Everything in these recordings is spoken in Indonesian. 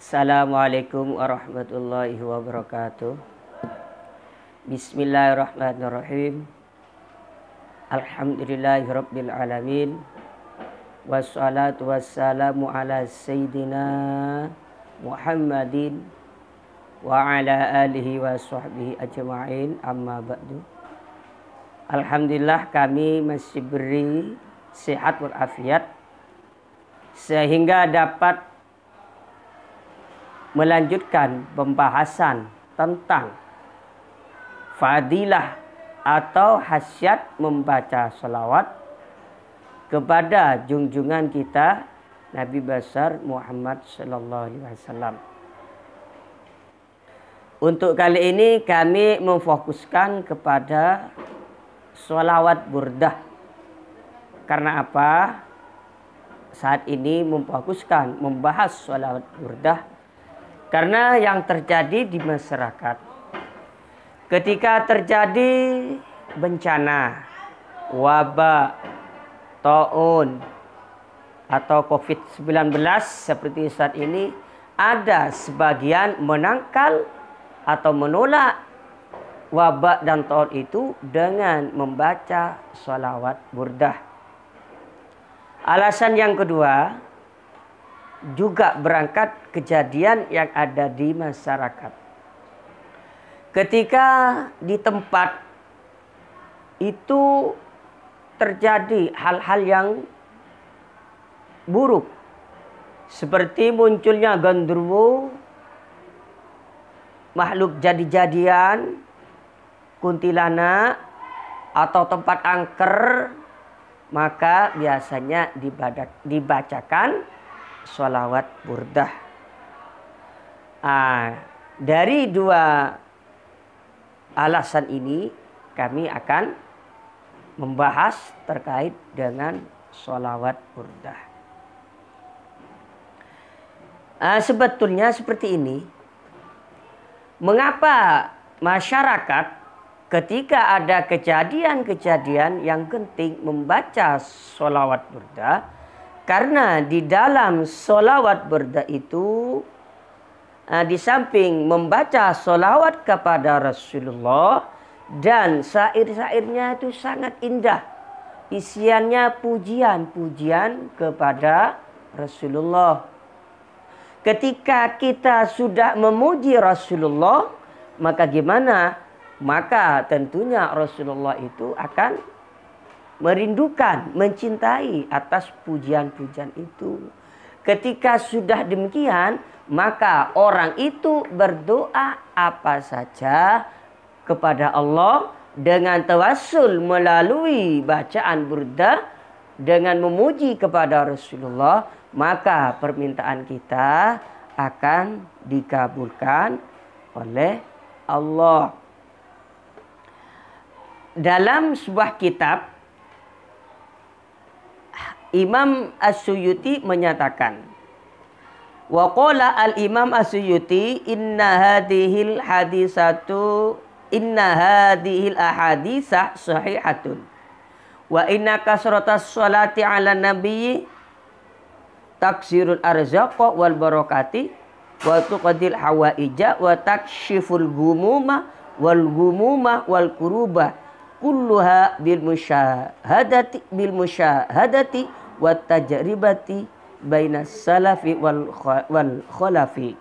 Assalamualaikum warahmatullahi wabarakatuh. Bismillahirrahmanirrahim. Alhamdulillahirabbil alamin. Wassalatu wassalamu ala sayyidina Muhammadin wa ala alihi wa sahbihi ajma'in, amma ba'du. Alhamdulillah kami masih beri sehat walafiat sehingga dapat melanjutkan pembahasan tentang fadilah atau khasiat membaca salawat kepada junjungan kita Nabi besar Muhammad sallallahu alaihi wasallam. Untuk kali ini kami memfokuskan kepada salawat burdah. Karena apa? Saat ini memfokuskan membahas salawat burdah karena yang terjadi di masyarakat ketika terjadi bencana, wabak, taun atau COVID-19 seperti saat ini, ada sebagian menangkal atau menolak wabak dan taun itu dengan membaca salawat burdah. Alasan yang kedua juga berangkat kejadian yang ada di masyarakat. Ketika di tempat itu terjadi hal-hal yang buruk, seperti munculnya genderuwo, makhluk jadi-jadian, kuntilanak, atau tempat angker, maka biasanya dibacakan salawat burdah. Dari dua alasan ini kami akan membahas terkait dengan salawat burdah. Sebetulnya seperti ini. Mengapa masyarakat ketika ada kejadian-kejadian yang penting membaca salawat burdah? Karena di dalam salawat burdah itu di samping membaca salawat kepada Rasulullah dan syair-syairnya itu sangat indah. Isiannya pujian-pujian kepada Rasulullah. Ketika kita sudah memuji Rasulullah, maka gimana? Maka tentunya Rasulullah itu akan merindukan, mencintai atas pujian-pujian itu. Ketika sudah demikian, maka orang itu berdoa apa saja kepada Allah dengan tawassul melalui bacaan burdah dengan memuji kepada Rasulullah, maka permintaan kita akan dikabulkan oleh Allah. Dalam sebuah kitab, Imam As-Suyuti menyatakan, wa qala al-Imam As-Suyuti inna hadhil ahaditsah sahihatun wa inna kasratas sholati ala nabiyyi taksirul arzaqa wal barakati wa tuqadil hawaija wa takshiful gumuma wal kuruba kulluha bil musyahadati wa tajribati bainas salafi wal khalafi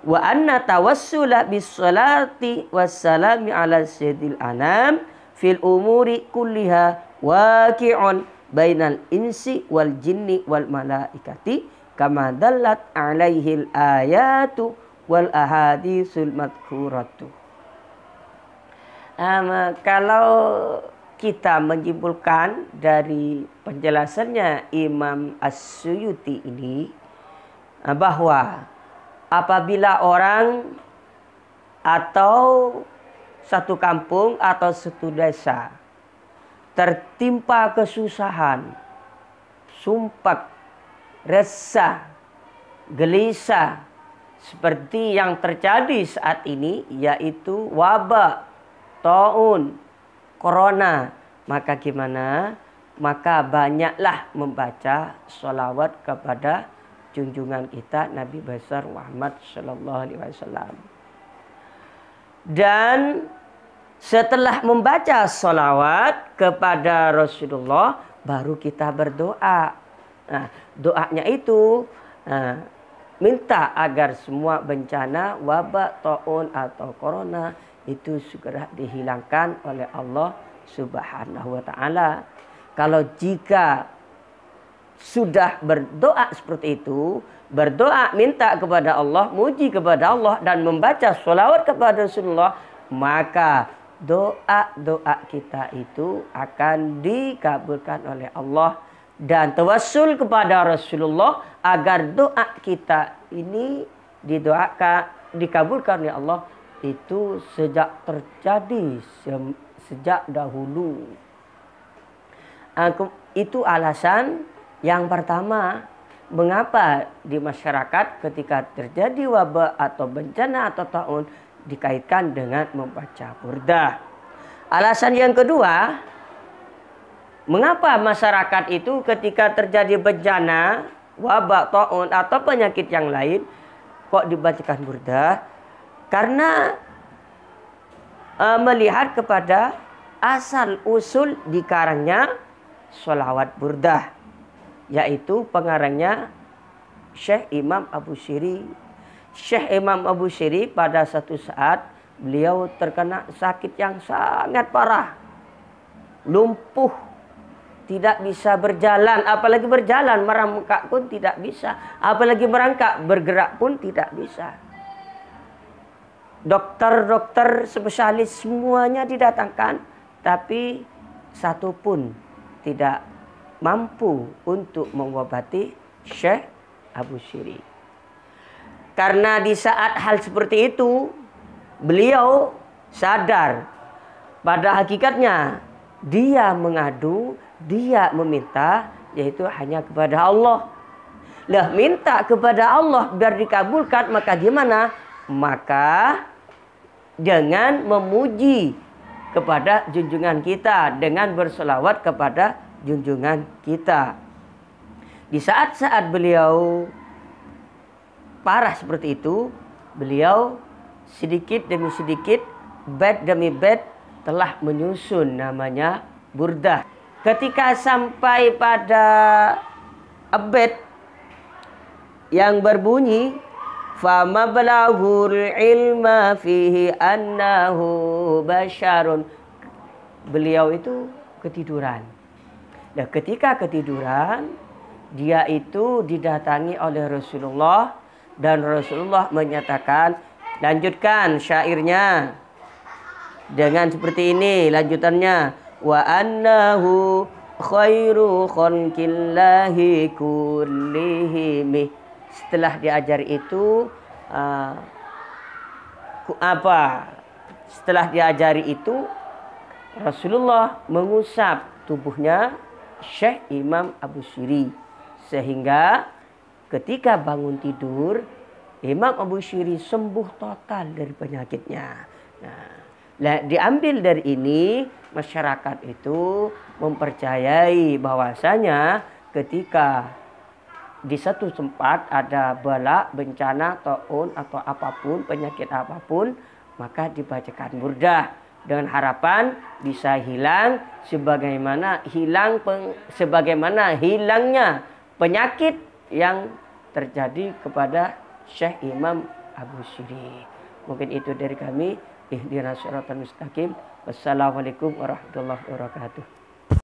wa anna tawassula bis salati wassalami ala sayyidil anam fil umuri kulliha waqi'un bainal insi wal jinni wal malaikati kama dallat alaihil ayatu wal ahaditsul madhkuratu. Kalau kita menyimpulkan dari penjelasannya Imam As-Suyuti ini, bahwa apabila orang atau satu kampung atau satu desa tertimpa kesusahan, sumpek, resah, gelisah, seperti yang terjadi saat ini, yaitu wabak, taun, corona, maka gimana? Maka banyaklah membaca sholawat kepada junjungan kita Nabi besar Muhammad sallallahu alaihi wasallam. Dan setelah membaca sholawat kepada Rasulullah, baru kita berdoa. Nah, doanya itu minta agar semua bencana, wabak, taun atau corona itu segera dihilangkan oleh Allah Subhanahu wa Ta'ala. Kalau jika sudah berdoa seperti itu, berdoa minta kepada Allah, muji kepada Allah dan membaca sholawat kepada Rasulullah, maka doa-doa kita itu akan dikabulkan oleh Allah. Dan tawassul kepada Rasulullah agar doa kita ini dikabulkan oleh Allah itu sejak terjadi, sejak dahulu. Itu alasan yang pertama mengapa di masyarakat ketika terjadi wabah atau bencana atau taun dikaitkan dengan membaca burdah. Alasan yang kedua, mengapa masyarakat itu ketika terjadi bencana, wabah, taun atau penyakit yang lain kok dibacakan burdah? Karena melihat kepada asal usul dikarangnya sholawat burdah, yaitu pengarangnya Syekh Imam Abu Syiri. Syekh Imam Abu Syiri pada satu saat beliau terkena sakit yang sangat parah, lumpuh, tidak bisa berjalan, apalagi berjalan, merangkak pun tidak bisa, apalagi merangkak, bergerak pun tidak bisa. Dokter-dokter spesialis semuanya didatangkan, tapi satu pun tidak mampu untuk mengobati Syekh Abu Syiri. Karena di saat hal seperti itu, beliau sadar pada hakikatnya dia mengadu, dia meminta, yaitu hanya kepada Allah. Lah, minta kepada Allah biar dikabulkan, maka gimana? Maka dengan memuji kepada junjungan kita, dengan berselawat kepada junjungan kita. Di saat-saat beliau parah seperti itu, beliau sedikit demi sedikit, bait demi bait telah menyusun namanya burdah. Ketika sampai pada bait yang berbunyi fama balaghul ilma fihi annahu basyarun, beliau itu ketiduran. Dan ketika ketiduran, dia itu didatangi oleh Rasulullah, dan Rasulullah menyatakan, lanjutkan syairnya dengan seperti ini lanjutannya, wa annahu khairu khalqillahi kullihim. Setelah diajar itu setelah diajari itu, Rasulullah mengusap tubuhnya Syekh Imam Abu Syiri, sehingga ketika bangun tidur, Imam Abu Syiri sembuh total dari penyakitnya. Nah, diambil dari ini, masyarakat itu mempercayai bahwasanya ketika di satu tempat ada bala, bencana, taun atau apapun, penyakit apapun, maka dibacakan burdah dengan harapan bisa hilang sebagaimana hilangnya penyakit yang terjadi kepada Syekh Imam Abu Syiri. Mungkin itu dari kami. Ihdinas siratal mustaqim. Wassalamualaikum warahmatullahi wabarakatuh.